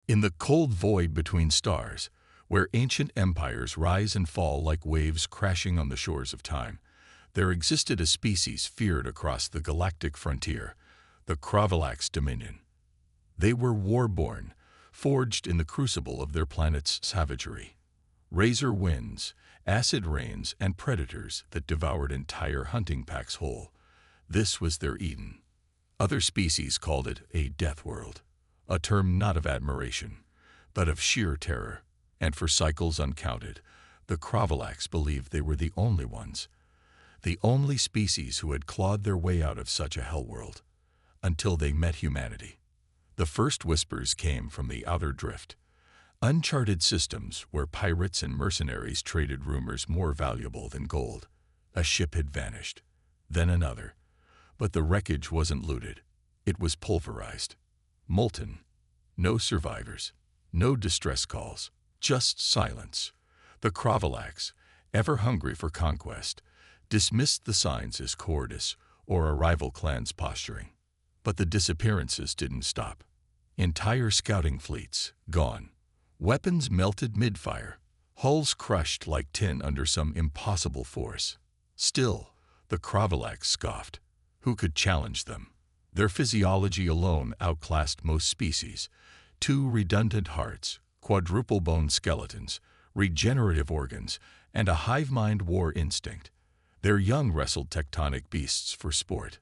In the cold void between stars, where ancient empires rise and fall like waves crashing on the shores of time, there existed a species feared across the galactic frontier, the Cravalax Dominion. They were war-born, forged in the crucible of their planet's savagery. Razor winds, acid rains, and predators that devoured entire hunting packs whole. This was their Eden. Other species called it a deathworld, a term not of admiration, but of sheer terror, and for cycles uncounted, the Cravalax believed they were the only ones, the only species who had clawed their way out of such a hellworld, until they met humanity. The first whispers came from the outer drift, uncharted systems where pirates and mercenaries traded rumors more valuable than gold. A ship had vanished, then another, but the wreckage wasn't looted. It was pulverized, molten. No survivors, no distress calls, just silence. The Cravalax, ever hungry for conquest, dismissed the signs as cowardice or a rival clan's posturing. But the disappearances didn't stop. Entire scouting fleets gone. Weapons melted mid-fire, hulls crushed like tin under some impossible force. Still, the Cravalax scoffed. Who could challenge them? Their physiology alone outclassed most species. 2 redundant hearts, quadruple-bone skeletons, regenerative organs, and a hive-mind war instinct. Their young wrestled tectonic beasts for sport.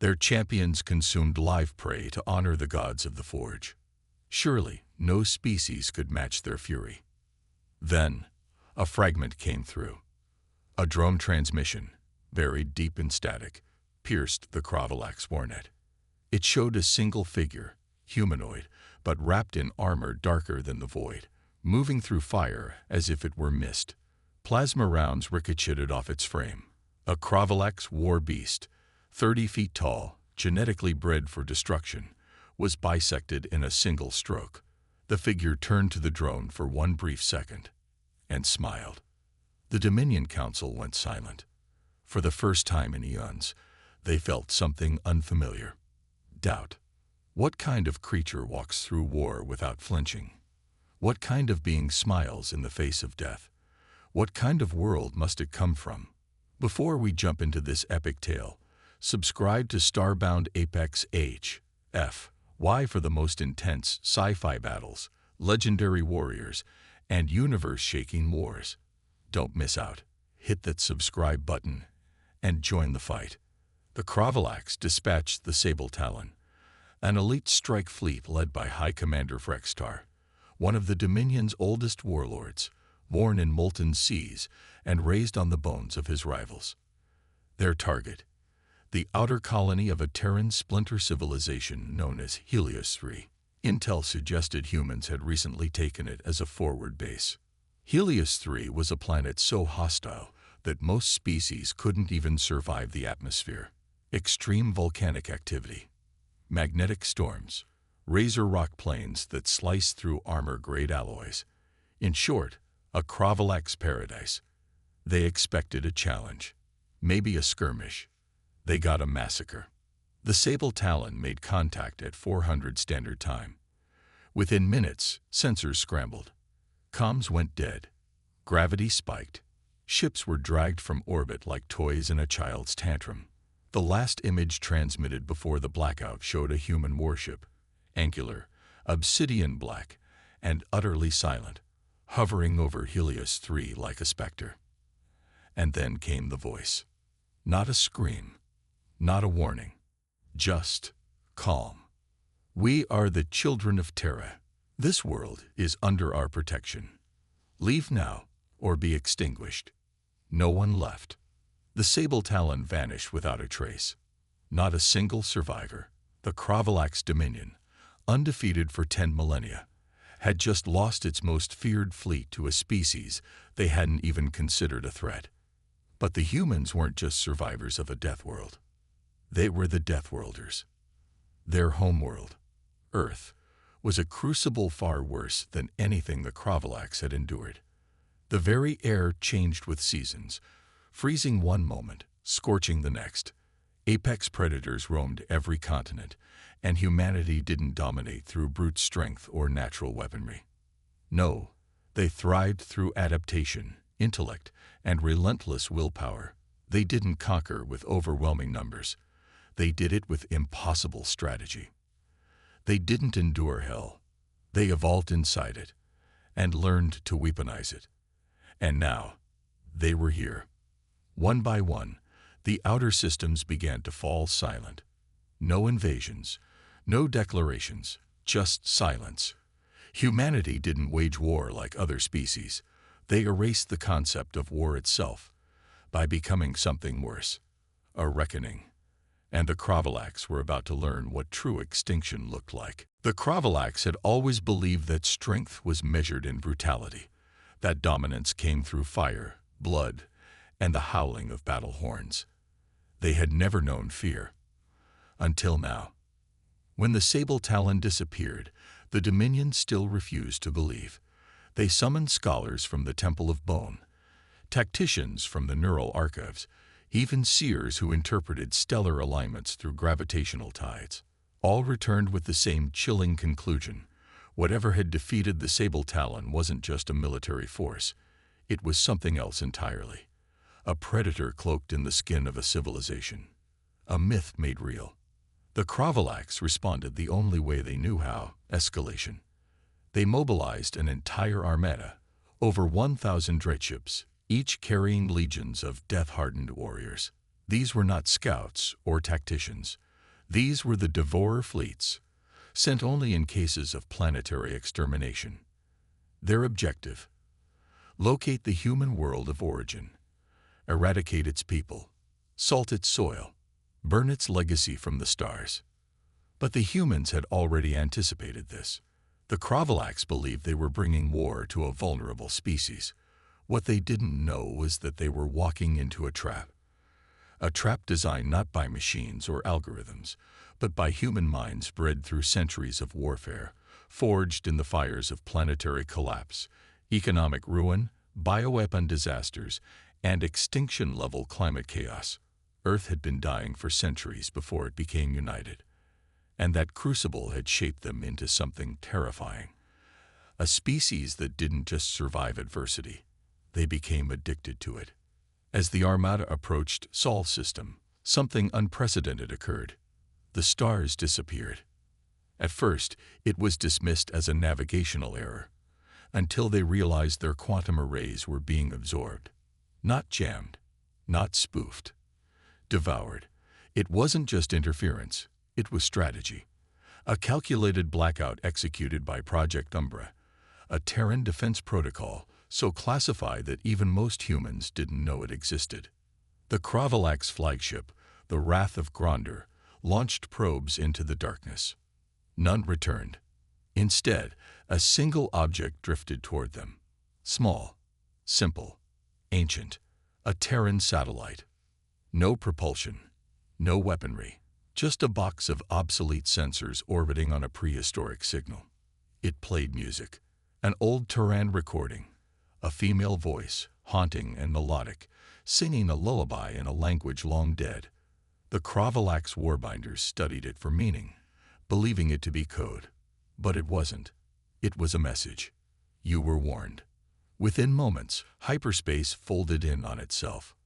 Their champions consumed live prey to honor the gods of the forge. Surely, no species could match their fury. Then, a fragment came through. A drone transmission, buried deep in static, pierced the Cravalax warnet. It showed a single figure, humanoid, but wrapped in armor darker than the void, moving through fire as if it were mist. Plasma rounds ricocheted off its frame. A Cravalax war beast, 30 feet tall, genetically bred for destruction, was bisected in a single stroke. The figure turned to the drone for one brief second, and smiled. The Dominion Council went silent. For the first time in eons, they felt something unfamiliar. Doubt. What kind of creature walks through war without flinching? What kind of being smiles in the face of death? What kind of world must it come from? Before we jump into this epic tale, subscribe to StarBoundApex HFY for the most intense sci-fi battles, legendary warriors, and universe-shaking wars. Don't miss out. Hit that subscribe button and join the fight. The Cravalax dispatched the Sable Talon, an elite strike fleet led by High Commander Frextar, one of the Dominion's oldest warlords, born in molten seas and raised on the bones of his rivals. Their target, the outer colony of a Terran splinter civilization known as Helios 3. Intel suggested humans had recently taken it as a forward base. Helios 3 was a planet so hostile that most species couldn't even survive the atmosphere. Extreme volcanic activity, magnetic storms, razor rock plains that slice through armor-grade alloys. In short, a Cravalax paradise. They expected a challenge, maybe a skirmish. They got a massacre. The Sable Talon made contact at 400 Standard Time. Within minutes, sensors scrambled. Comms went dead. Gravity spiked. Ships were dragged from orbit like toys in a child's tantrum. The last image transmitted before the blackout showed a human warship, angular, obsidian black, and utterly silent, hovering over Helios 3 like a specter. And then came the voice. Not a scream, not a warning, just calm. We are the children of Terra. This world is under our protection. Leave now or be extinguished. No one left. The Sable Talon vanished without a trace. Not a single survivor. The Cravalax Dominion, undefeated for 10 millennia, had just lost its most feared fleet to a species they hadn't even considered a threat. But the humans weren't just survivors of a death world. They were the Deathworlders. Their homeworld, Earth, was a crucible far worse than anything the Cravalax had endured. The very air changed with seasons, freezing one moment, scorching the next. Apex predators roamed every continent, and humanity didn't dominate through brute strength or natural weaponry. No, they thrived through adaptation, intellect, and relentless willpower. They didn't conquer with overwhelming numbers. They did it with impossible strategy. They didn't endure hell. They evolved inside it and learned to weaponize it. And now, they were here. One by one, the outer systems began to fall silent. No invasions, no declarations, just silence. Humanity didn't wage war like other species. They erased the concept of war itself by becoming something worse, a reckoning. And the Kravalax were about to learn what true extinction looked like. The Kravalax had always believed that strength was measured in brutality, that dominance came through fire, blood, and the howling of battle horns. They had never known fear. Until now. When the sable talon disappeared, the Dominion still refused to believe. They summoned scholars from the Temple of Bone, tacticians from the neural archives, even seers who interpreted stellar alignments through gravitational tides. All returned with the same chilling conclusion. Whatever had defeated the sable talon wasn't just a military force. It was something else entirely. A predator cloaked in the skin of a civilization. A myth made real. The Kravalax responded the only way they knew how: escalation. They mobilized an entire armada, over 1,000 dreadships, each carrying legions of death-hardened warriors. These were not scouts or tacticians. These were the devourer fleets, sent only in cases of planetary extermination. Their objective: locate the human world of origin, eradicate its people, salt its soil, burn its legacy from the stars. But the humans had already anticipated this. The Kravalax believed they were bringing war to a vulnerable species. What they didn't know was that they were walking into a trap. A trap designed not by machines or algorithms, but by human minds bred through centuries of warfare, forged in the fires of planetary collapse, economic ruin, bioweapon disasters, and extinction-level climate chaos. Earth had been dying for centuries before it became united. And that crucible had shaped them into something terrifying. A species that didn't just survive adversity. They became addicted to it. As the Armada approached Sol system, something unprecedented occurred. The stars disappeared. At first, it was dismissed as a navigational error, until they realized their quantum arrays were being absorbed. Not jammed, not spoofed, devoured. It wasn't just interference, it was strategy. A calculated blackout executed by Project Umbra, a Terran defense protocol so classified that even most humans didn't know it existed. The Kravalax flagship, the Wrath of Gronder, launched probes into the darkness. None returned. Instead, a single object drifted toward them. Small, simple, ancient, a Terran satellite. No propulsion, no weaponry, just a box of obsolete sensors orbiting on a prehistoric signal. It played music, an old Terran recording, a female voice, haunting and melodic, singing a lullaby in a language long dead. The Kravalax warbinders studied it for meaning, believing it to be code. But it wasn't. It was a message. You were warned. Within moments, hyperspace folded in on itself.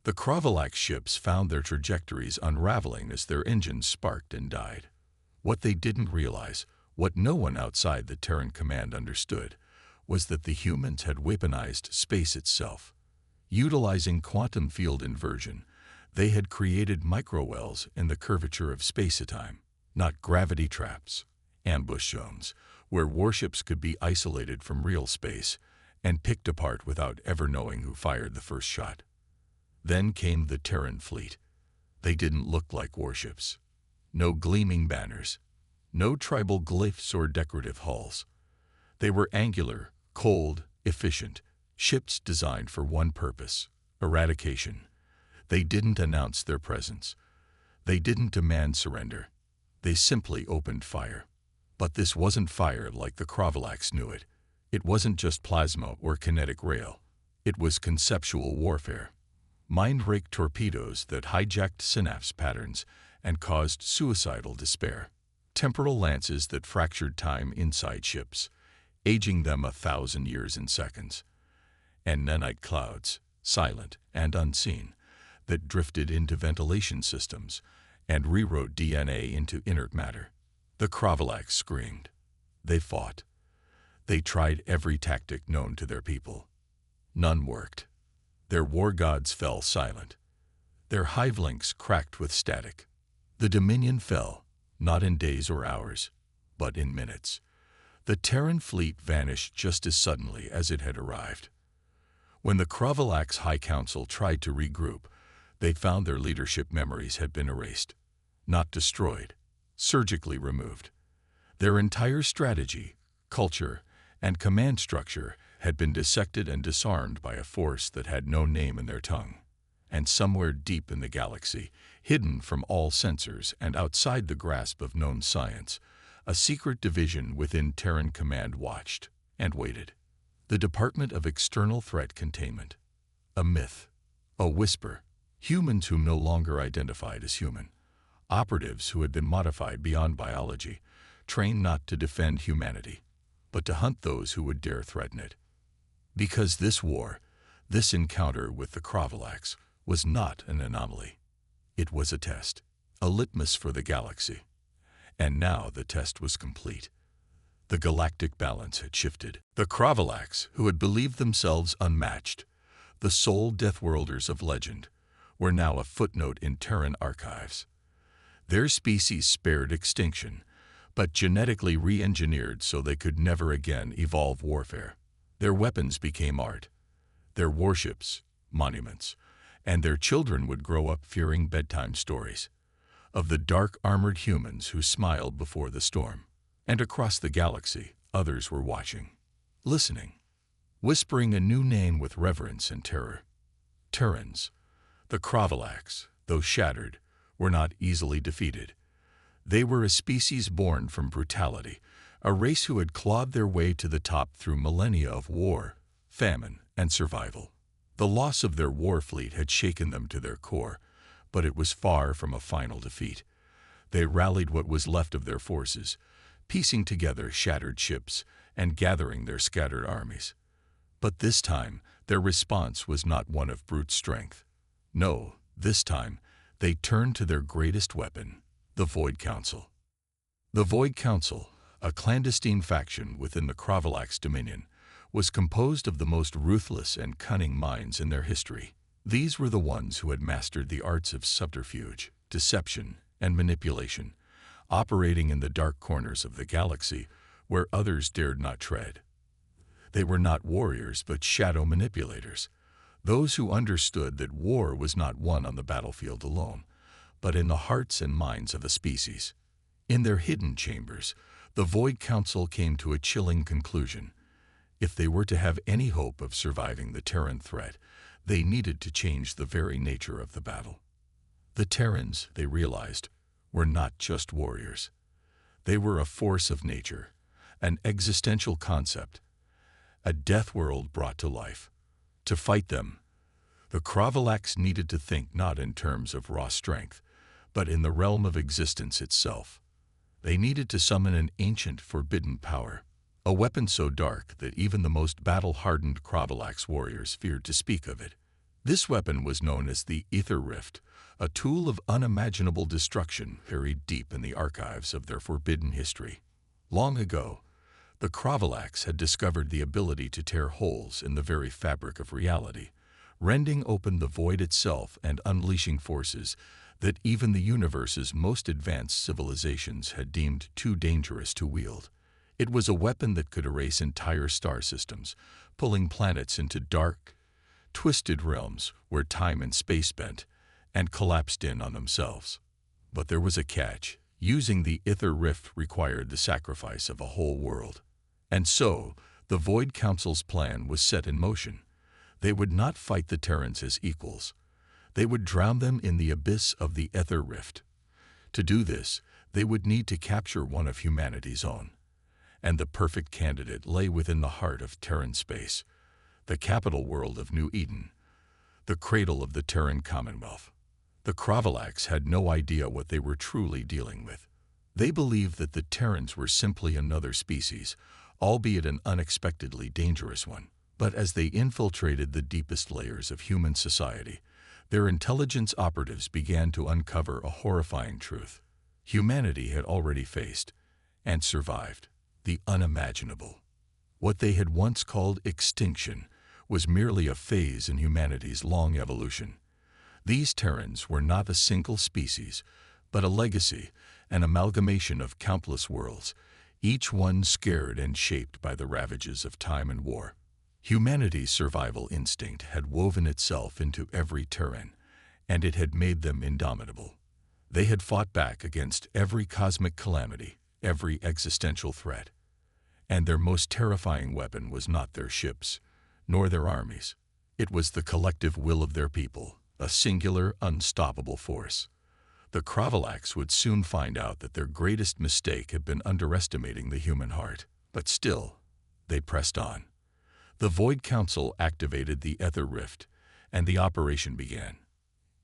The Kravalax ships found their trajectories unraveling as their engines sparked and died. What they didn't realize, what no one outside the Terran command understood, was that the humans had weaponized space itself. Utilizing quantum field inversion, they had created microwells in the curvature of space-time, not gravity traps, ambush zones, where warships could be isolated from real space and picked apart without ever knowing who fired the first shot. Then came the Terran fleet. They didn't look like warships. No gleaming banners, no tribal glyphs or decorative hulls. They were angular, cold, efficient, ships designed for one purpose: eradication. They didn't announce their presence. They didn't demand surrender. They simply opened fire. But this wasn't fire like the Kravalax knew it. It wasn't just plasma or kinetic rail. It was conceptual warfare. mind-rake torpedoes that hijacked synapse patterns and caused suicidal despair, temporal lances that fractured time inside ships, aging them 1,000 years in seconds, and nanite clouds, silent and unseen, that drifted into ventilation systems and rewrote DNA into inert matter. The Kravalax screamed. They fought. They tried every tactic known to their people. None worked. Their war gods fell silent. Their hive links cracked with static. The Dominion fell, not in days or hours, but in minutes. The Terran fleet vanished just as suddenly as it had arrived. When the Kravalax High Council tried to regroup, they found their leadership memories had been erased, not destroyed, surgically removed. Their entire strategy, culture, and command structure had been dissected and disarmed by a force that had no name in their tongue. And somewhere deep in the galaxy, hidden from all sensors and outside the grasp of known science, a secret division within Terran Command watched and waited. The Department of External Threat Containment. A myth, a whisper, humans whom no longer identified as human, operatives who had been modified beyond biology, trained not to defend humanity, but to hunt those who would dare threaten it. Because this war, this encounter with the Kravalax, was not an anomaly. It was a test, a litmus for the galaxy. And now the test was complete. The galactic balance had shifted. The Kravalax, who had believed themselves unmatched, the sole deathworlders of legend, were now a footnote in Terran archives. Their species spared extinction, but genetically re-engineered so they could never again evolve warfare. Their weapons became art, their warships, monuments, and their children would grow up fearing bedtime stories of the dark armored humans who smiled before the storm. And across the galaxy, others were watching, listening, whispering a new name with reverence and terror. Terrans. The Kravalax, though shattered, were not easily defeated. They were a species born from brutality, a race who had clawed their way to the top through millennia of war, famine, and survival. The loss of their war fleet had shaken them to their core, but it was far from a final defeat. They rallied what was left of their forces, piecing together shattered ships and gathering their scattered armies. But this time, their response was not one of brute strength. No, this time, they turned to their greatest weapon, the Void Council. The Void Council, a clandestine faction within the Kravalax Dominion, was composed of the most ruthless and cunning minds in their history. These were the ones who had mastered the arts of subterfuge, deception, and manipulation, operating in the dark corners of the galaxy where others dared not tread. They were not warriors but shadow manipulators, those who understood that war was not won on the battlefield alone, but in the hearts and minds of a species. In their hidden chambers, the Void Council came to a chilling conclusion. If they were to have any hope of surviving the Terran threat, they needed to change the very nature of the battle. The Terrans, they realized, were not just warriors. They were a force of nature, an existential concept, a death world brought to life. To fight them, the Kravalax needed to think not in terms of raw strength, but in the realm of existence itself. They needed to summon an ancient, forbidden power, a weapon so dark that even the most battle-hardened Kravalax warriors feared to speak of it. This weapon was known as the Ether Rift, a tool of unimaginable destruction buried deep in the archives of their forbidden history. Long ago, the Kravalax had discovered the ability to tear holes in the very fabric of reality, rending open the void itself and unleashing forces that even the universe's most advanced civilizations had deemed too dangerous to wield. It was a weapon that could erase entire star systems, pulling planets into dark, twisted realms where time and space bent and collapsed in on themselves. But there was a catch. Using the Ether Rift required the sacrifice of a whole world. And so, the Void Council's plan was set in motion. They would not fight the Terrans as equals. They would drown them in the abyss of the Ether Rift. To do this, they would need to capture one of humanity's own. And the perfect candidate lay within the heart of Terran space, the capital world of New Eden. The the cradle of the Terran Commonwealth. The Kravalax had no idea what they were truly dealing with. They believed that the Terrans were simply another species, albeit an unexpectedly dangerous one. But as they infiltrated the deepest layers of human society, their intelligence operatives began to uncover a horrifying truth. Humanity had already faced, and survived, the unimaginable. What they had once called extinction was merely a phase in humanity's long evolution. These Terrans were not a single species, but a legacy, an amalgamation of countless worlds, each one scared and shaped by the ravages of time and war. Humanity's survival instinct had woven itself into every Terran, and it had made them indomitable. They had fought back against every cosmic calamity, every existential threat. And their most terrifying weapon was not their ships, nor their armies. It was the collective will of their people, a singular, unstoppable force. The Kravalax would soon find out that their greatest mistake had been underestimating the human heart. But still, they pressed on. The Void Council activated the Ether Rift, and the operation began.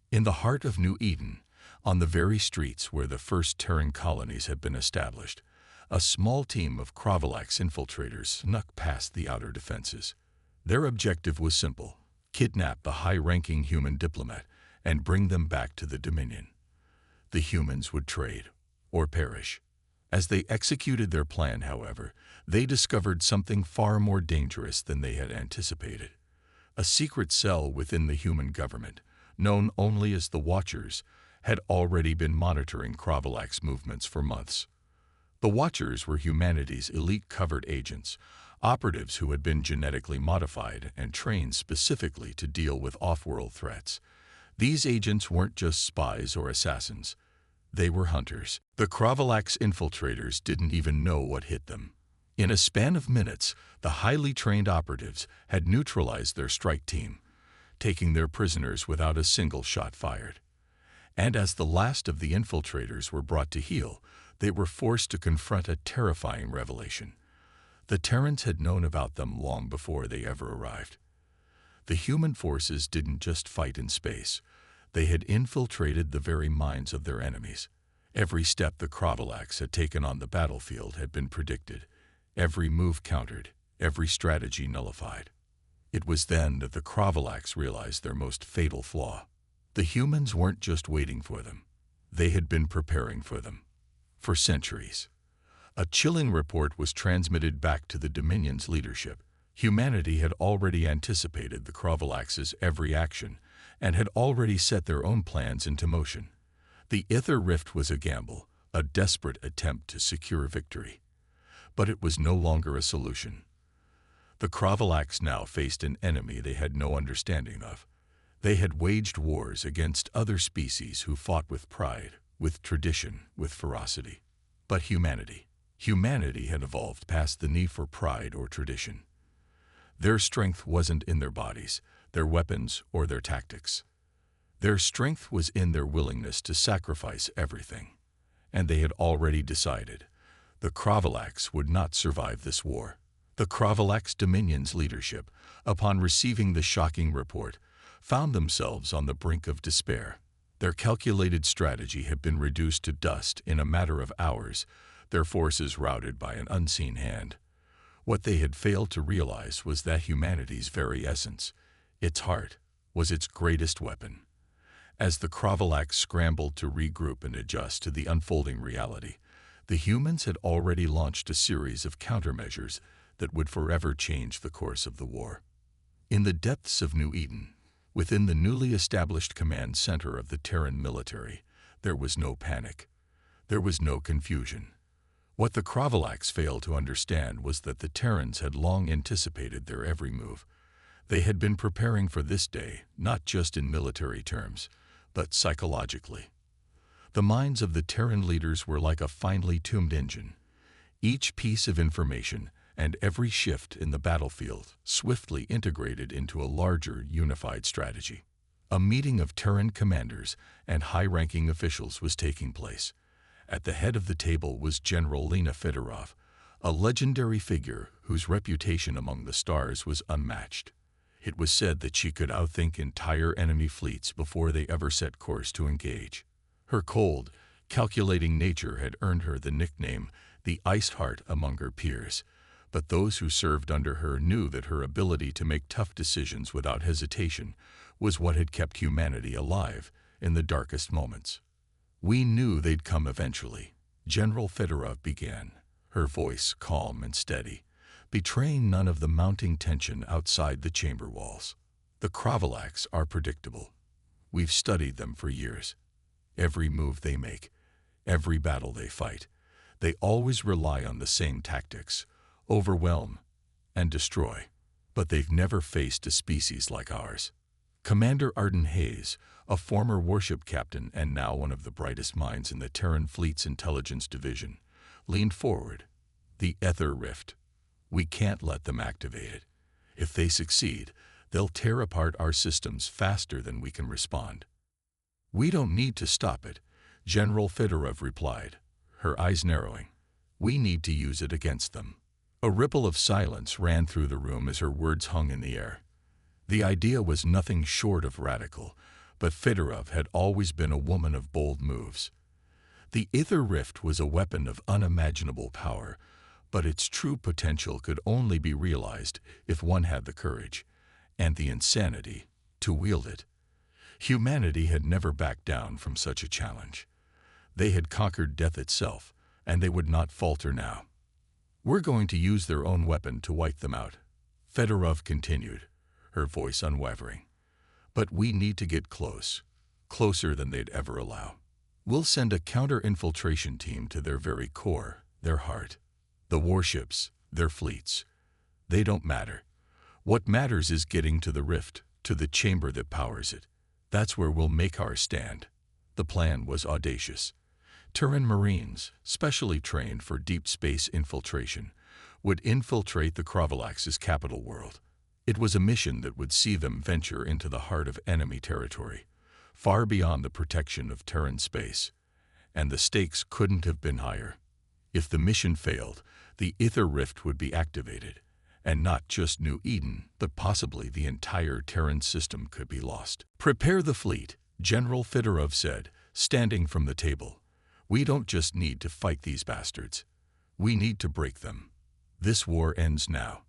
In the heart of New Eden, on the very streets where the first Terran colonies had been established, a small team of Kravalax infiltrators snuck past the outer defenses. Their objective was simple: kidnap the high-ranking human diplomat and bring them back to the Dominion. The humans would trade, or perish. As they executed their plan, however, they discovered something far more dangerous than they had anticipated. A secret cell within the human government, known only as the Watchers, had already been monitoring Kravalax movements for months. The Watchers were humanity's elite covert agents, operatives who had been genetically modified and trained specifically to deal with off-world threats. These agents weren't just spies or assassins. They were hunters. The Kravalax infiltrators didn't even know what hit them. In a span of minutes, the highly trained operatives had neutralized their strike team, taking their prisoners without a single shot fired. And as the last of the infiltrators were brought to heel, they were forced to confront a terrifying revelation. The Terrans had known about them long before they ever arrived. The human forces didn't just fight in space. They had infiltrated the very minds of their enemies. Every step the Kravalax had taken on the battlefield had been predicted, every move countered, every strategy nullified. It was then that the Kravalax realized their most fatal flaw. The humans weren't just waiting for them. They had been preparing for them. For centuries. A chilling report was transmitted back to the Dominion's leadership. Humanity had already anticipated the Kravalax's every action and had already set their own plans into motion. The Ether Rift was a gamble, a desperate attempt to secure victory. But it was no longer a solution. The Kravalax now faced an enemy they had no understanding of. They had waged wars against other species who fought with pride, with tradition, with ferocity. But humanity had evolved past the need for pride or tradition. Their strength wasn't in their bodies, their weapons, or their tactics. Their strength was in their willingness to sacrifice everything. And they had already decided. The Kravalax would not survive this war. The Kravalax Dominion's leadership, upon receiving the shocking report, found themselves on the brink of despair. Their calculated strategy had been reduced to dust in a matter of hours, their forces routed by an unseen hand. What they had failed to realize was that humanity's very essence, its heart, was its greatest weapon. As the Kravalax scrambled to regroup and adjust to the unfolding reality, the humans had already launched a series of countermeasures that would forever change the course of the war. In the depths of New Eden, within the newly established command center of the Terran military, there was no panic. There was no confusion. What the Kravalax failed to understand was that the Terrans had long anticipated their every move. They had been preparing for this day, not just in military terms, but psychologically. The minds of the Terran leaders were like a finely tuned engine. Each piece of information and every shift in the battlefield swiftly integrated into a larger, unified strategy. A meeting of Terran commanders and high-ranking officials was taking place. At the head of the table was General Lena Fedorov, a legendary figure whose reputation among the stars was unmatched. It was said that she could outthink entire enemy fleets before they ever set course to engage. Her cold, calculating nature had earned her the nickname the Ice Heart among her peers, but those who served under her knew that her ability to make tough decisions without hesitation was what had kept humanity alive in the darkest moments. "We knew they'd come eventually," General Fedorov began, her voice calm and steady, betraying none of the mounting tension outside the chamber walls. "The Kravalax are predictable. We've studied them for years. Every move they make, every battle they fight, they always rely on the same tactics: overwhelm and destroy. But they've never faced a species like ours." Commander Arden Hayes, a former warship captain and now one of the brightest minds in the Terran Fleet's intelligence division, leaned forward. "The Ether Rift. We can't let them activate it. If they succeed, they'll tear apart our systems faster than we can respond." "We don't need to stop it," General Fedorov replied, her eyes narrowing. "We need to use it against them." A ripple of silence ran through the room as her words hung in the air. The idea was nothing short of radical, but Fedorov had always been a woman of bold moves. The Ether Rift was a weapon of unimaginable power, but its true potential could only be realized if one had the courage and the insanity to wield it. Humanity had never backed down from such a challenge. They had conquered death itself, and they would not falter now. "We're going to use their own weapon to wipe them out," Fedorov continued, her voice unwavering. "But we need to get close, closer than they'd ever allow. We'll send a counter-infiltration team to their very core, their heart. The warships, their fleets, they don't matter. What matters is getting to the rift, to the chamber that powers it. That's where we'll make our stand." The plan was audacious. Terran Marines, specially trained for deep space infiltration, would infiltrate the Kravalax's capital world. It was a mission that would see them venture into the heart of enemy territory, far beyond the protection of Terran space. And the stakes couldn't have been higher. If the mission failed, the Ether Rift would be activated, and not just New Eden, but possibly the entire Terran system could be lost. "Prepare the fleet," General Fedorov said, standing from the table. "We don't just need to fight these bastards. We need to break them. This war ends now."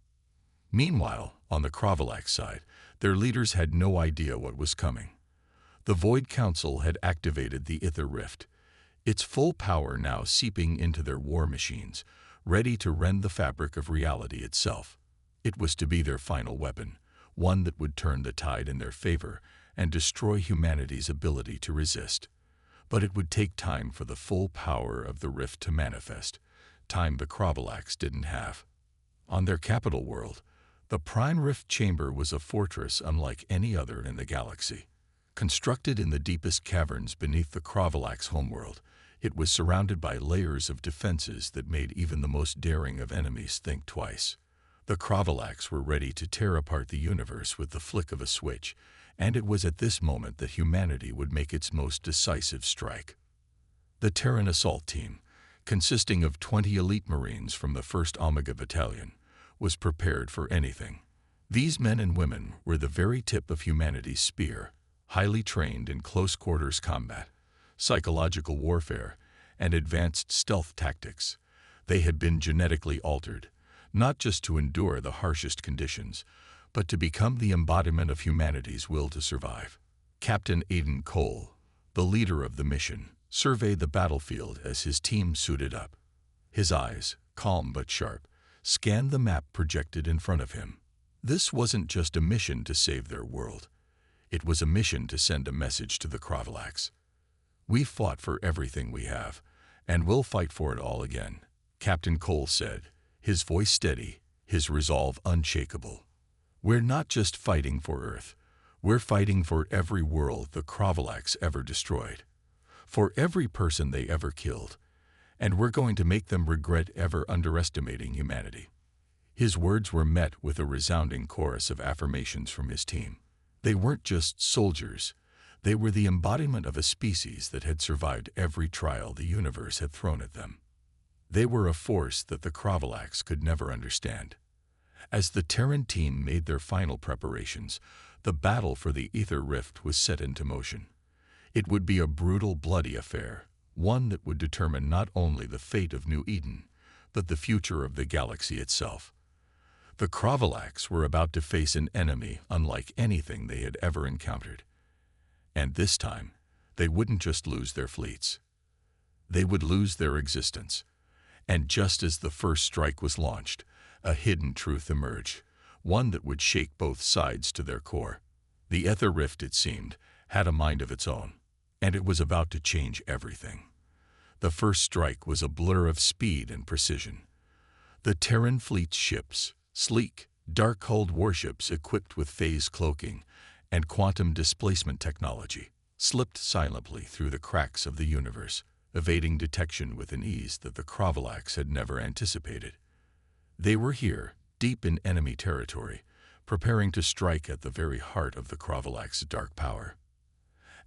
Meanwhile, on the Kravalax side, their leaders had no idea what was coming. The Void Council had activated the Ether Rift, its full power now seeping into their war machines, ready to rend the fabric of reality itself. It was to be their final weapon, one that would turn the tide in their favor and destroy humanity's ability to resist. But it would take time for the full power of the rift to manifest, time the Kravalax didn't have. On their capital world, the Prime Rift Chamber was a fortress unlike any other in the galaxy. Constructed in the deepest caverns beneath the Kravalax homeworld, it was surrounded by layers of defenses that made even the most daring of enemies think twice. The Kravalax were ready to tear apart the universe with the flick of a switch, and it was at this moment that humanity would make its most decisive strike. The Terran Assault Team, consisting of 20 elite Marines from the 1st Omega Battalion, was prepared for anything. These men and women were the very tip of humanity's spear, highly trained in close-quarters combat, psychological warfare, and advanced stealth tactics. They had been genetically altered, not just to endure the harshest conditions, but to become the embodiment of humanity's will to survive. Captain Aidan Cole, the leader of the mission, surveyed the battlefield as his team suited up. His eyes, calm but sharp, scanned the map projected in front of him. This wasn't just a mission to save their world. It was a mission to send a message to the Kravalax. "We've fought for everything we have, and we'll fight for it all again," Captain Cole said, his voice steady, his resolve unshakable. "We're not just fighting for Earth. We're fighting for every world the Kravalax ever destroyed, for every person they ever killed, and we're going to make them regret ever underestimating humanity." His words were met with a resounding chorus of affirmations from his team. They weren't just soldiers. They were the embodiment of a species that had survived every trial the universe had thrown at them. They were a force that the Kravalax could never understand. As the Terran team made their final preparations, the battle for the Ether Rift was set into motion. It would be a brutal, bloody affair, one that would determine not only the fate of New Eden, but the future of the galaxy itself. The Kravalax were about to face an enemy unlike anything they had ever encountered. And this time, they wouldn't just lose their fleets. They would lose their existence. And just as the first strike was launched, a hidden truth emerged, one that would shake both sides to their core. The Ether Rift, it seemed, had a mind of its own, and it was about to change everything. The first strike was a blur of speed and precision. The Terran fleet's ships, sleek, dark-hulled warships equipped with phase cloaking and quantum displacement technology, slipped silently through the cracks of the universe, evading detection with an ease that the Kravalax had never anticipated. They were here, deep in enemy territory, preparing to strike at the very heart of the Kravalax's dark power.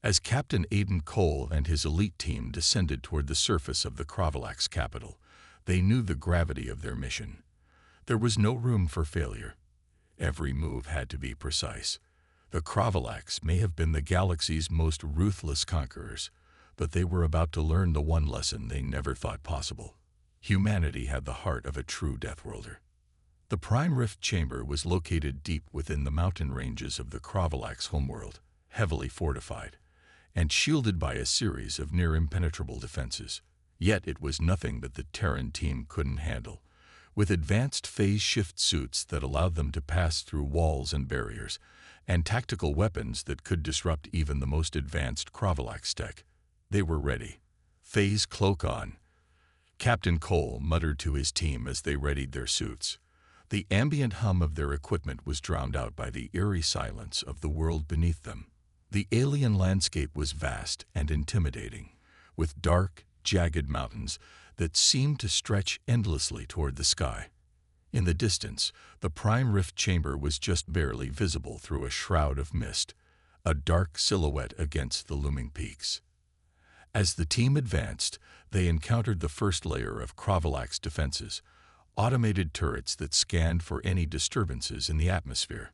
As Captain Aiden Cole and his elite team descended toward the surface of the Kravalax capital, they knew the gravity of their mission. There was no room for failure. Every move had to be precise. The Kravalax may have been the galaxy's most ruthless conquerors, but they were about to learn the one lesson they never thought possible. Humanity had the heart of a true Deathworlder. The Prime Rift Chamber was located deep within the mountain ranges of the Kravalax homeworld, heavily fortified, and shielded by a series of near-impenetrable defenses. Yet it was nothing that the Terran team couldn't handle. With advanced phase shift suits that allowed them to pass through walls and barriers, and tactical weapons that could disrupt even the most advanced Kravalax tech, they were ready. Phase cloak on. Captain Cole muttered to his team as they readied their suits. The ambient hum of their equipment was drowned out by the eerie silence of the world beneath them. The alien landscape was vast and intimidating, with dark, jagged mountains that seemed to stretch endlessly toward the sky. In the distance, the Prime Rift Chamber was just barely visible through a shroud of mist, a dark silhouette against the looming peaks. As the team advanced, they encountered the first layer of Kravalax defenses, automated turrets that scanned for any disturbances in the atmosphere.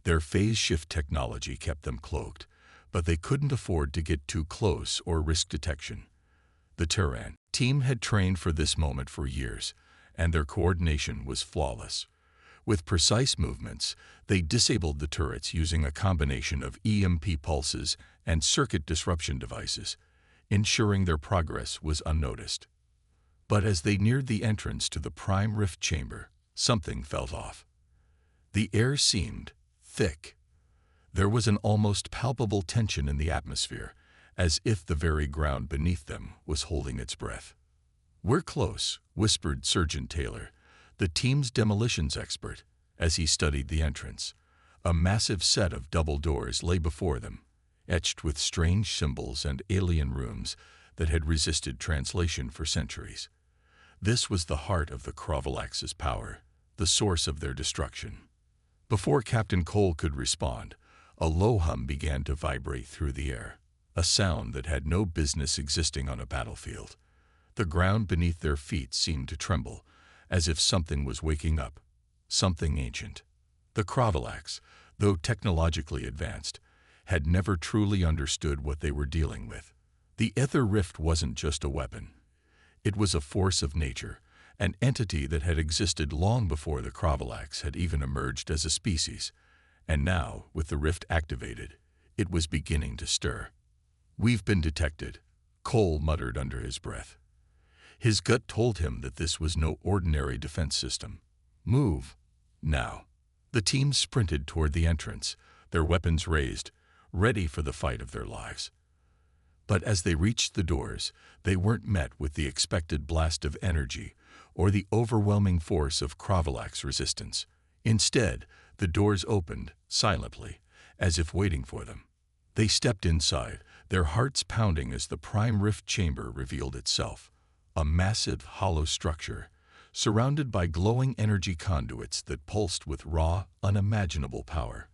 Their phase shift technology kept them cloaked, but they couldn't afford to get too close or risk detection. The Terran team had trained for this moment for years, and their coordination was flawless. With precise movements, they disabled the turrets using a combination of EMP pulses and circuit disruption devices, ensuring their progress was unnoticed. But as they neared the entrance to the Prime Rift Chamber, something felt off. The air seemed thick. There was an almost palpable tension in the atmosphere, as if the very ground beneath them was holding its breath. "We're close," whispered Sergeant Taylor, the team's demolitions expert, as he studied the entrance. A massive set of double doors lay before them, etched with strange symbols and alien runes that had resisted translation for centuries. This was the heart of the Kravalax's power, the source of their destruction. Before Captain Cole could respond, a low hum began to vibrate through the air, a sound that had no business existing on a battlefield. The ground beneath their feet seemed to tremble, as if something was waking up, something ancient. The Kravalax, though technologically advanced, had never truly understood what they were dealing with. The Ether Rift wasn't just a weapon. It was a force of nature, an entity that had existed long before the Kravalax had even emerged as a species. And now, with the rift activated, it was beginning to stir. "We've been detected," Cole muttered under his breath. His gut told him that this was no ordinary defense system. "Move, now." The team sprinted toward the entrance, their weapons raised, ready for the fight of their lives. But as they reached the doors, they weren't met with the expected blast of energy or the overwhelming force of Kravalax resistance. Instead, the doors opened, silently, as if waiting for them. They stepped inside, their hearts pounding as the Prime Rift Chamber revealed itself, a massive, hollow structure, surrounded by glowing energy conduits that pulsed with raw, unimaginable power.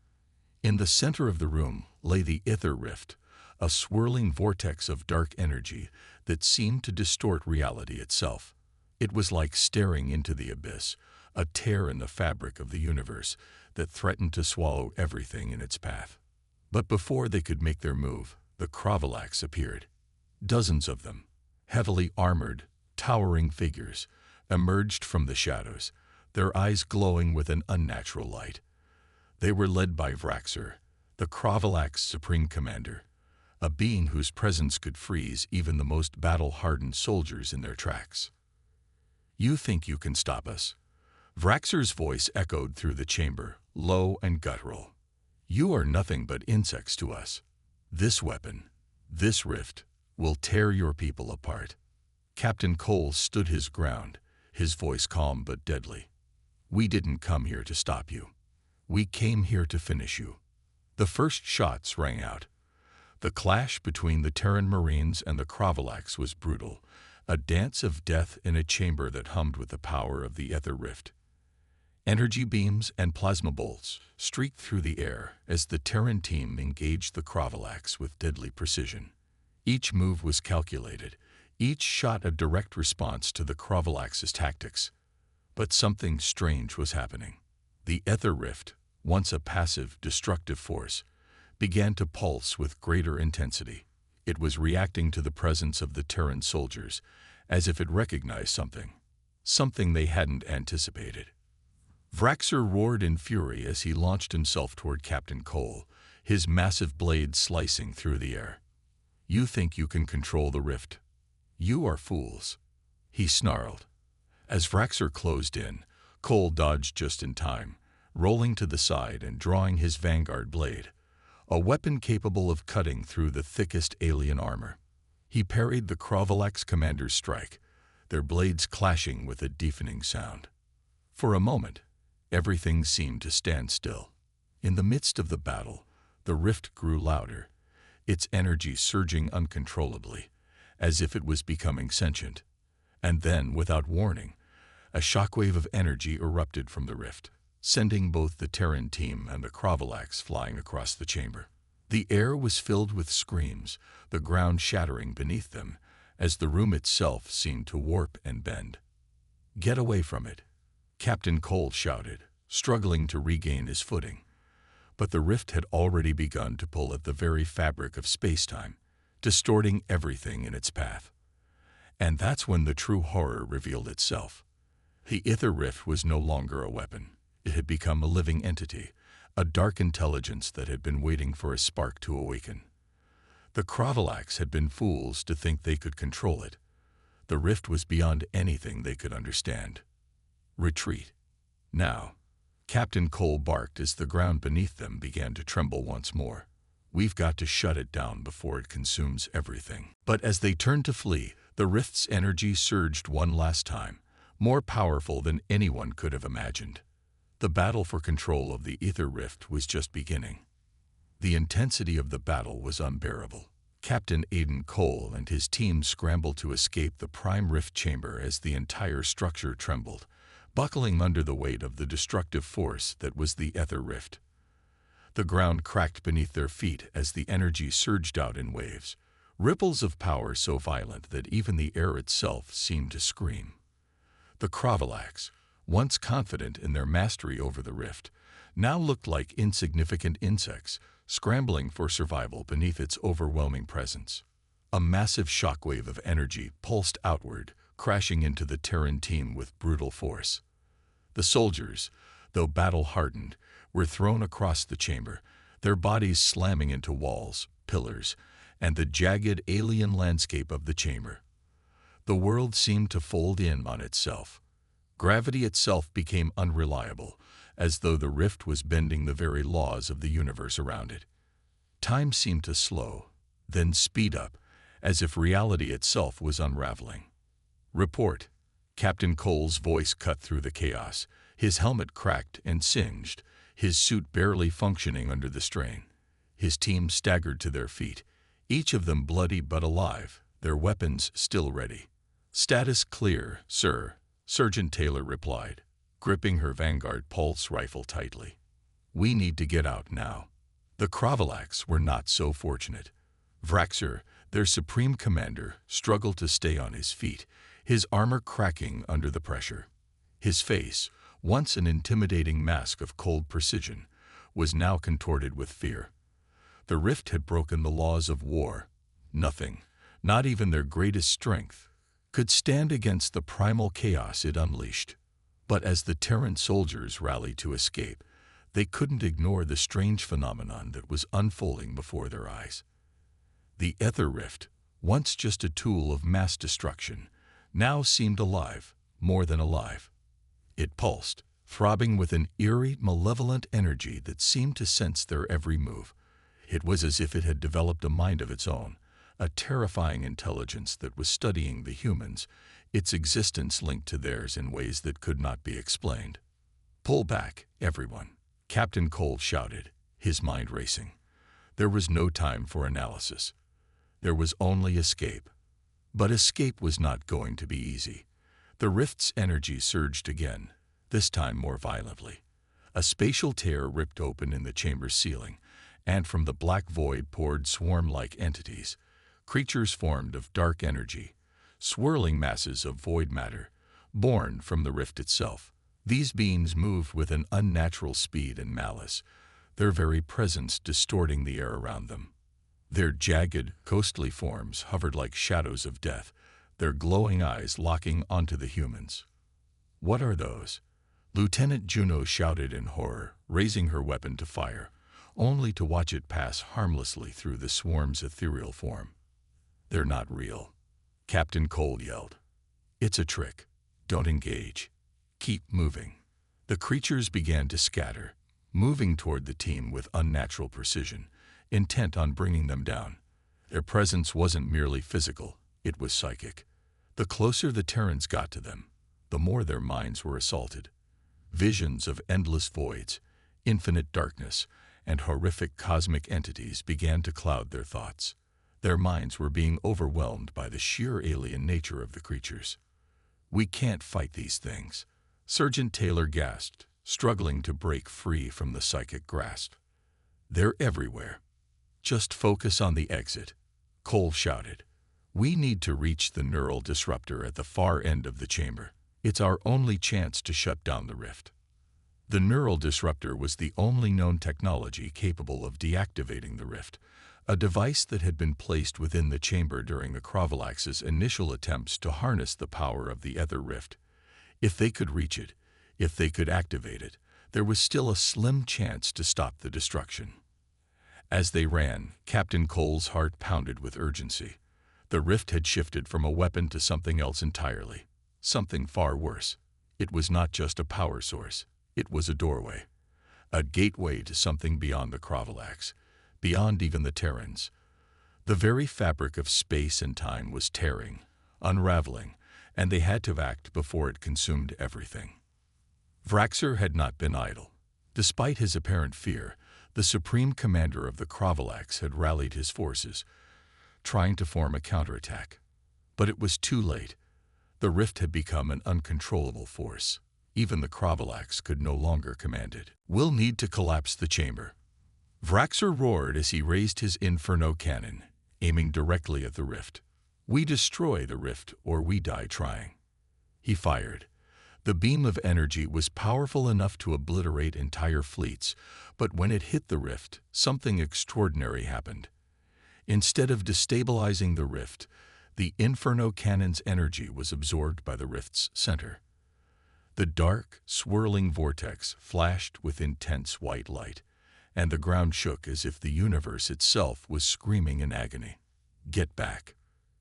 In the center of the room lay the Ether Rift, a swirling vortex of dark energy that seemed to distort reality itself. It was like staring into the abyss, a tear in the fabric of the universe that threatened to swallow everything in its path. But before they could make their move, the Kravalax appeared. Dozens of them, heavily armored, towering figures, emerged from the shadows, their eyes glowing with an unnatural light. They were led by Vraxer, the Kravalax Supreme Commander, a being whose presence could freeze even the most battle-hardened soldiers in their tracks. "You think you can stop us?" Vraxer's voice echoed through the chamber, low and guttural. "You are nothing but insects to us. This weapon, this rift, will tear your people apart." Captain Cole stood his ground, his voice calm but deadly. "We didn't come here to stop you. We came here to finish you." The first shots rang out. The clash between the Terran Marines and the Kravalax was brutal, a dance of death in a chamber that hummed with the power of the Ether Rift. Energy beams and plasma bolts streaked through the air as the Terran team engaged the Kravalax with deadly precision. Each move was calculated, each shot a direct response to the Kravalax's tactics. But something strange was happening. The Ether Rift, once a passive, destructive force, began to pulse with greater intensity. It was reacting to the presence of the Terran soldiers, as if it recognized something they hadn't anticipated. Vraxer roared in fury as he launched himself toward Captain Cole, his massive blade slicing through the air. "You think you can control the rift? You are fools," he snarled. As Vraxer closed in, Cole dodged just in time, rolling to the side and drawing his vanguard blade, a weapon capable of cutting through the thickest alien armor. He parried the Kravalax commander's strike, their blades clashing with a deafening sound. For a moment, everything seemed to stand still. In the midst of the battle, the rift grew louder, its energy surging uncontrollably, as if it was becoming sentient. And then, without warning, a shockwave of energy erupted from the rift, sending both the Terran team and the Kravalax flying across the chamber. The air was filled with screams, the ground shattering beneath them, as the room itself seemed to warp and bend. "Get away from it," Captain Cole shouted, struggling to regain his footing. But the rift had already begun to pull at the very fabric of space-time, distorting everything in its path. And that's when the true horror revealed itself. The Ether Rift was no longer a weapon. It had become a living entity, a dark intelligence that had been waiting for a spark to awaken. The Kravalax had been fools to think they could control it. The rift was beyond anything they could understand. "Retreat. Now." Captain Cole barked as the ground beneath them began to tremble once more. "We've got to shut it down before it consumes everything." But as they turned to flee, the rift's energy surged one last time, more powerful than anyone could have imagined. The battle for control of the Ether Rift was just beginning. The intensity of the battle was unbearable. Captain Aiden Cole and his team scrambled to escape the prime rift chamber as the entire structure trembled, buckling under the weight of the destructive force that was the Ether Rift. The ground cracked beneath their feet as the energy surged out in waves, ripples of power so violent that even the air itself seemed to scream. The Kravalax, once confident in their mastery over the rift, now looked like insignificant insects scrambling for survival beneath its overwhelming presence. A massive shockwave of energy pulsed outward, crashing into the Terran team with brutal force. The soldiers, though battle-hardened, were thrown across the chamber, their bodies slamming into walls, pillars, and the jagged alien landscape of the chamber. The world seemed to fold in on itself. Gravity itself became unreliable, as though the rift was bending the very laws of the universe around it. Time seemed to slow, then speed up, as if reality itself was unraveling. "Report." Captain Cole's voice cut through the chaos, his helmet cracked and singed, his suit barely functioning under the strain. His team staggered to their feet, each of them bloody but alive, their weapons still ready. "Status clear, sir," Sergeant Taylor replied, gripping her Vanguard pulse rifle tightly. "We need to get out now." The Kravalax were not so fortunate. Vraxer, their supreme commander, struggled to stay on his feet, his armor cracking under the pressure. His face, once an intimidating mask of cold precision, was now contorted with fear. The rift had broken the laws of war. Nothing, not even their greatest strength, could stand against the primal chaos it unleashed. But as the Terran soldiers rallied to escape, they couldn't ignore the strange phenomenon that was unfolding before their eyes. The Ether Rift, once just a tool of mass destruction, now seemed alive, more than alive. It pulsed, throbbing with an eerie, malevolent energy that seemed to sense their every move. It was as if it had developed a mind of its own, a terrifying intelligence that was studying the humans, its existence linked to theirs in ways that could not be explained. "Pull back, everyone," Captain Cole shouted, his mind racing. There was no time for analysis. There was only escape. But escape was not going to be easy. The rift's energy surged again, this time more violently. A spatial tear ripped open in the chamber's ceiling, and from the black void poured swarm-like entities, creatures formed of dark energy, swirling masses of void matter, born from the rift itself. These beings moved with an unnatural speed and malice, their very presence distorting the air around them. Their jagged, ghostly forms hovered like shadows of death, their glowing eyes locking onto the humans. "What are those?" Lieutenant Juno shouted in horror, raising her weapon to fire, only to watch it pass harmlessly through the swarm's ethereal form. "They're not real," Captain Cole yelled. "It's a trick. Don't engage. Keep moving." The creatures began to scatter, moving toward the team with unnatural precision, intent on bringing them down. Their presence wasn't merely physical, it was psychic. The closer the Terrans got to them, the more their minds were assaulted. Visions of endless voids, infinite darkness, and horrific cosmic entities began to cloud their thoughts. Their minds were being overwhelmed by the sheer alien nature of the creatures. "We can't fight these things," Sergeant Taylor gasped, struggling to break free from the psychic grasp. "They're everywhere. Just focus on the exit," Cole shouted. "We need to reach the neural disruptor at the far end of the chamber. It's our only chance to shut down the rift." The neural disruptor was the only known technology capable of deactivating the rift, a device that had been placed within the chamber during the Crovalax's initial attempts to harness the power of the Ether Rift. If they could reach it, if they could activate it, there was still a slim chance to stop the destruction. As they ran, Captain Cole's heart pounded with urgency. The rift had shifted from a weapon to something else entirely, something far worse. It was not just a power source, it was a doorway, a gateway to something beyond the Crovalax, beyond even the Terrans. The very fabric of space and time was tearing, unraveling, and they had to act before it consumed everything. Vraxer had not been idle. Despite his apparent fear, the supreme commander of the Crovalax had rallied his forces, trying to form a counterattack. But it was too late. The rift had become an uncontrollable force. Even the Crovalax could no longer command it. "We'll need to collapse the chamber," Vraxer roared as he raised his Inferno cannon, aiming directly at the rift. "We destroy the rift or we die trying." He fired. The beam of energy was powerful enough to obliterate entire fleets, but when it hit the rift, something extraordinary happened. Instead of destabilizing the rift, the Inferno cannon's energy was absorbed by the rift's center. The dark, swirling vortex flashed with intense white light, and the ground shook as if the universe itself was screaming in agony. "Get back,"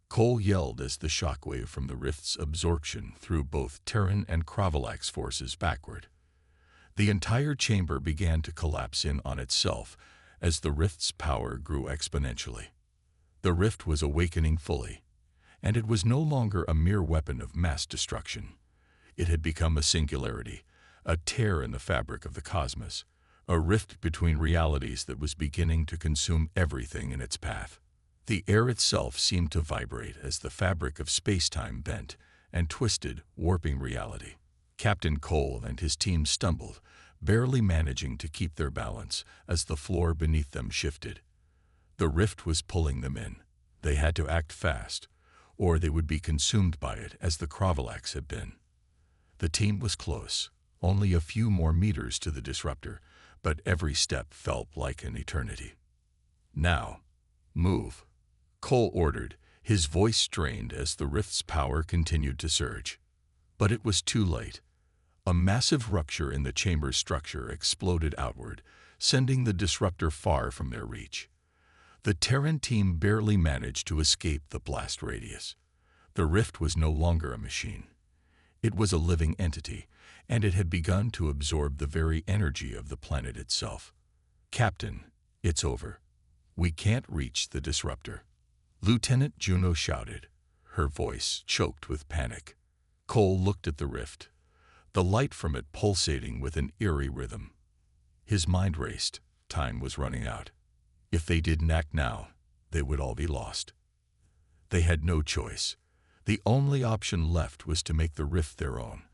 Cole yelled as the shockwave from the rift's absorption threw both Terran and Crovalax forces backward. The entire chamber began to collapse in on itself as the rift's power grew exponentially. The rift was awakening fully, and it was no longer a mere weapon of mass destruction. It had become a singularity, a tear in the fabric of the cosmos, a rift between realities that was beginning to consume everything in its path. The air itself seemed to vibrate as the fabric of space-time bent and twisted, warping reality. Captain Cole and his team stumbled, barely managing to keep their balance as the floor beneath them shifted. The rift was pulling them in. They had to act fast, or they would be consumed by it as the Crovalax had been. The team was close, only a few more meters to the disruptor, but every step felt like an eternity. "Now, move," Cole ordered, his voice strained as the rift's power continued to surge. But it was too late. A massive rupture in the chamber's structure exploded outward, sending the disruptor far from their reach. The Terran team barely managed to escape the blast radius. The rift was no longer a machine. It was a living entity, and it had begun to absorb the very energy of the planet itself. "Captain, it's over. We can't reach the disruptor," Lieutenant Juno shouted, her voice choked with panic. Cole looked at the rift, the light from it pulsating with an eerie rhythm. His mind raced. Time was running out. If they didn't act now, they would all be lost. They had no choice. The only option left was to make the rift their own,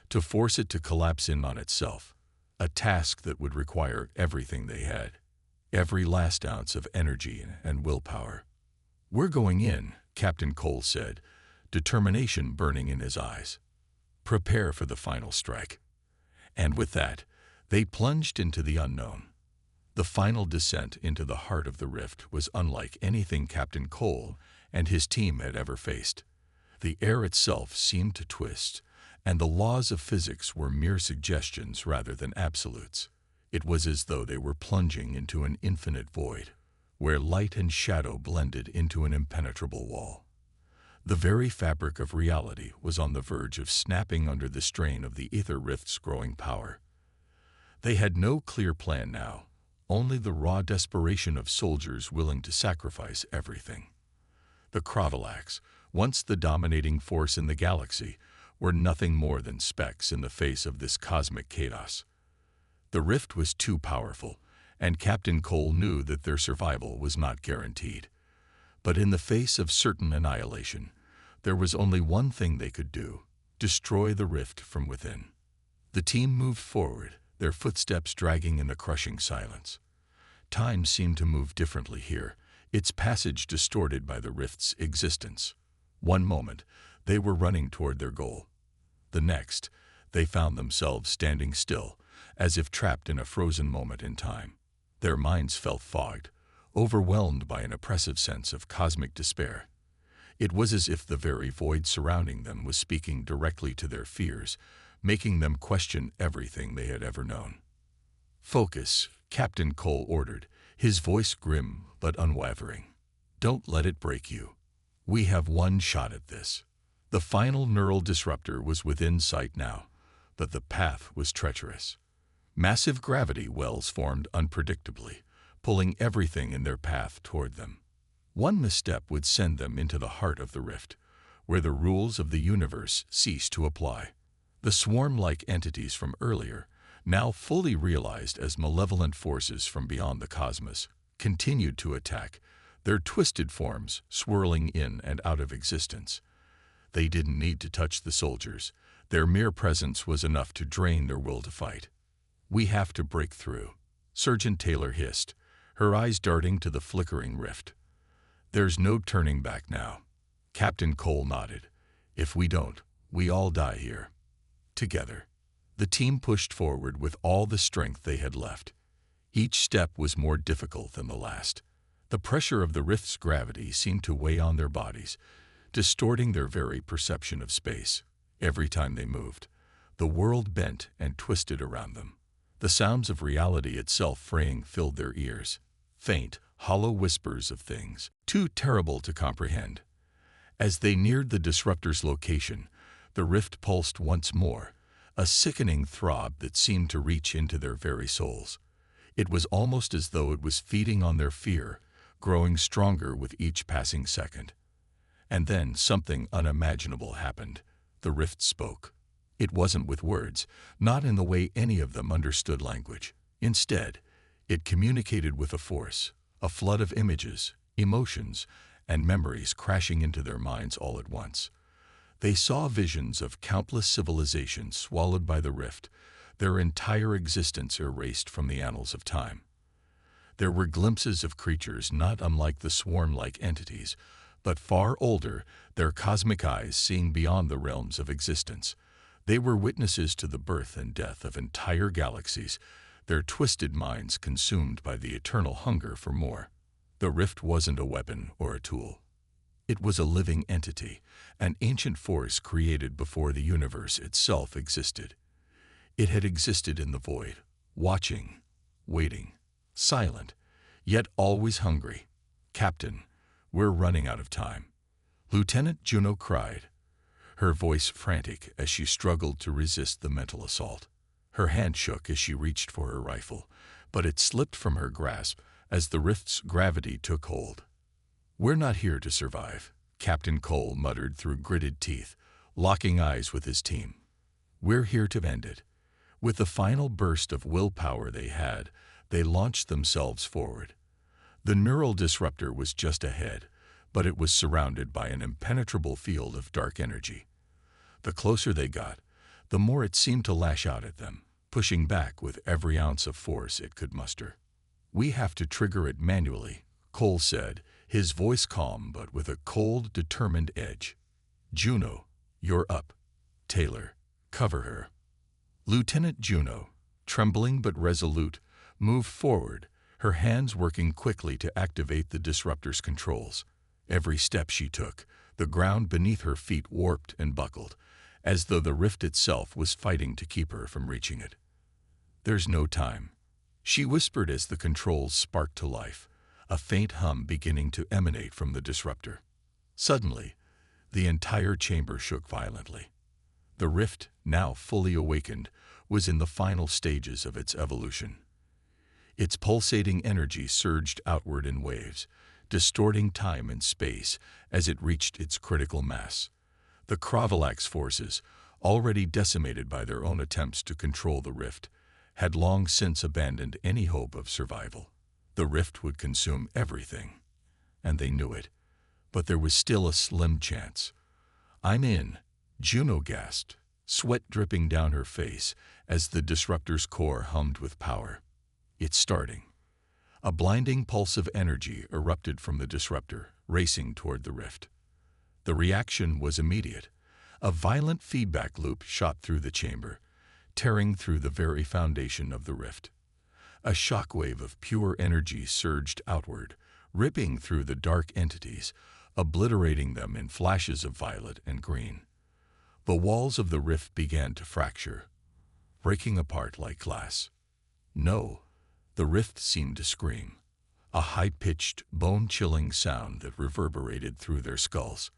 to force it to collapse in on itself, a task that would require everything they had, every last ounce of energy and willpower. "We're going in," Captain Cole said, determination burning in his eyes. "Prepare for the final strike." And with that, they plunged into the unknown. The final descent into the heart of the rift was unlike anything Captain Cole and his team had ever faced. The air itself seemed to twist, and the laws of physics were mere suggestions rather than absolutes. It was as though they were plunging into an infinite void, where light and shadow blended into an impenetrable wall. The very fabric of reality was on the verge of snapping under the strain of the ether rift's growing power. They had no clear plan now, only the raw desperation of soldiers willing to sacrifice everything. The Cravalax, once the dominating force in the galaxy, were nothing more than specks in the face of this cosmic chaos. The rift was too powerful, and Captain Cole knew that their survival was not guaranteed. But in the face of certain annihilation, there was only one thing they could do: destroy the rift from within. The team moved forward, their footsteps dragging in the crushing silence. Time seemed to move differently here, its passage distorted by the rift's existence. One moment, they were running toward their goal. The next, they found themselves standing still, as if trapped in a frozen moment in time. Their minds felt fogged, overwhelmed by an oppressive sense of cosmic despair. It was as if the very void surrounding them was speaking directly to their fears, making them question everything they had ever known. "Focus," Captain Cole ordered, his voice grim but unwavering. "Don't let it break you. We have one shot at this." The final neural disruptor was within sight now, but the path was treacherous. Massive gravity wells formed unpredictably, pulling everything in their path toward them. One misstep would send them into the heart of the rift, where the rules of the universe ceased to apply. The swarm-like entities from earlier, now fully realized as malevolent forces from beyond the cosmos, continued to attack, their twisted forms swirling in and out of existence. They didn't need to touch the soldiers. Their mere presence was enough to drain their will to fight. "We have to break through," Sergeant Taylor hissed, her eyes darting to the flickering rift. "There's no turning back now." Captain Cole nodded. "If we don't, we all die here." Together, the team pushed forward with all the strength they had left. Each step was more difficult than the last. The pressure of the rift's gravity seemed to weigh on their bodies, distorting their very perception of space. Every time they moved, the world bent and twisted around them. The sounds of reality itself fraying filled their ears, faint, hollow whispers of things too terrible to comprehend. As they neared the disruptor's location, the rift pulsed once more, a sickening throb that seemed to reach into their very souls. It was almost as though it was feeding on their fear, growing stronger with each passing second. And then something unimaginable happened. The rift spoke. It wasn't with words, not in the way any of them understood language. Instead, it communicated with a force, a flood of images, emotions, and memories crashing into their minds all at once. They saw visions of countless civilizations swallowed by the rift, their entire existence erased from the annals of time. There were glimpses of creatures not unlike the swarm-like entities, but far older, their cosmic eyes seeing beyond the realms of existence. They were witnesses to the birth and death of entire galaxies, their twisted minds consumed by the eternal hunger for more. The rift wasn't a weapon or a tool. It was a living entity, an ancient force created before the universe itself existed. It had existed in the void, watching, waiting, silent, yet always hungry. "Captain, we're running out of time," Lieutenant Juno cried, her voice frantic as she struggled to resist the mental assault. Her hand shook as she reached for her rifle, but it slipped from her grasp as the rift's gravity took hold. "We're not here to survive," Captain Cole muttered through gritted teeth, locking eyes with his team. "We're here to end it." With the final burst of willpower they had, they launched themselves forward. The neural disruptor was just ahead, but it was surrounded by an impenetrable field of dark energy. The closer they got, the more it seemed to lash out at them, pushing back with every ounce of force it could muster. "We have to trigger it manually," Cole said, his voice calm but with a cold, determined edge. "Juno, you're up. Taylor, cover her." Lieutenant Juno, trembling but resolute, moved forward, her hands working quickly to activate the disruptor's controls. Every step she took, the ground beneath her feet warped and buckled, as though the rift itself was fighting to keep her from reaching it. "There's no time," she whispered as the controls sparked to life, a faint hum beginning to emanate from the disruptor. Suddenly, the entire chamber shook violently. The rift, now fully awakened, was in the final stages of its evolution. Its pulsating energy surged outward in waves, distorting time and space as it reached its critical mass. The Kravalax forces, already decimated by their own attempts to control the rift, had long since abandoned any hope of survival. The rift would consume everything, and they knew it, but there was still a slim chance. "I'm in," Juno gasped, sweat dripping down her face as the disruptor's core hummed with power. "It's starting." A blinding pulse of energy erupted from the disruptor, racing toward the rift. The reaction was immediate. A violent feedback loop shot through the chamber, tearing through the very foundation of the rift. A shockwave of pure energy surged outward, ripping through the dark entities, obliterating them in flashes of violet and green. The walls of the rift began to fracture, breaking apart like glass. "No!" The rift seemed to scream, a high-pitched, bone-chilling sound that reverberated through their skulls.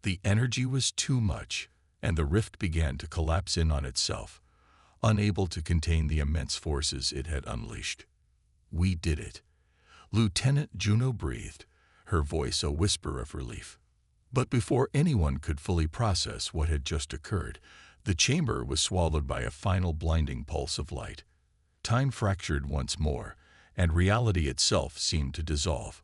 The energy was too much, and the rift began to collapse in on itself, unable to contain the immense forces it had unleashed. "We did it," Lieutenant Juno breathed, her voice a whisper of relief. But before anyone could fully process what had just occurred, the chamber was swallowed by a final blinding pulse of light. Time fractured once more, and reality itself seemed to dissolve.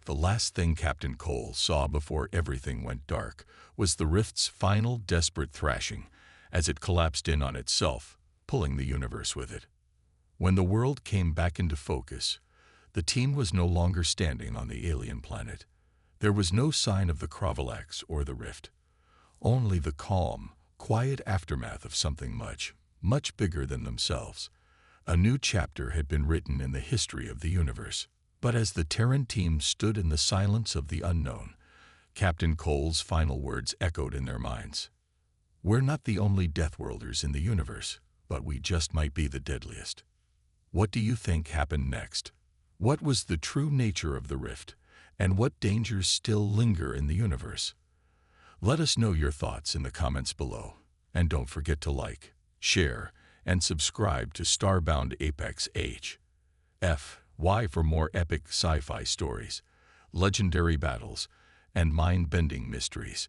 The last thing Captain Cole saw before everything went dark was the rift's final desperate thrashing as it collapsed in on itself, pulling the universe with it. When the world came back into focus, the team was no longer standing on the alien planet. There was no sign of the Kravalax or the rift, only the calm, quiet aftermath of something much, much bigger than themselves. A new chapter had been written in the history of the universe. But as the Terran team stood in the silence of the unknown, Captain Cole's final words echoed in their minds. "We're not the only Deathworlders in the universe, but we just might be the deadliest." What do you think happened next? What was the true nature of the rift, and what dangers still linger in the universe? Let us know your thoughts in the comments below, and don't forget to like, share, and subscribe to StarBoundApex HFY for more epic sci-fi stories, legendary battles, and mind-bending mysteries.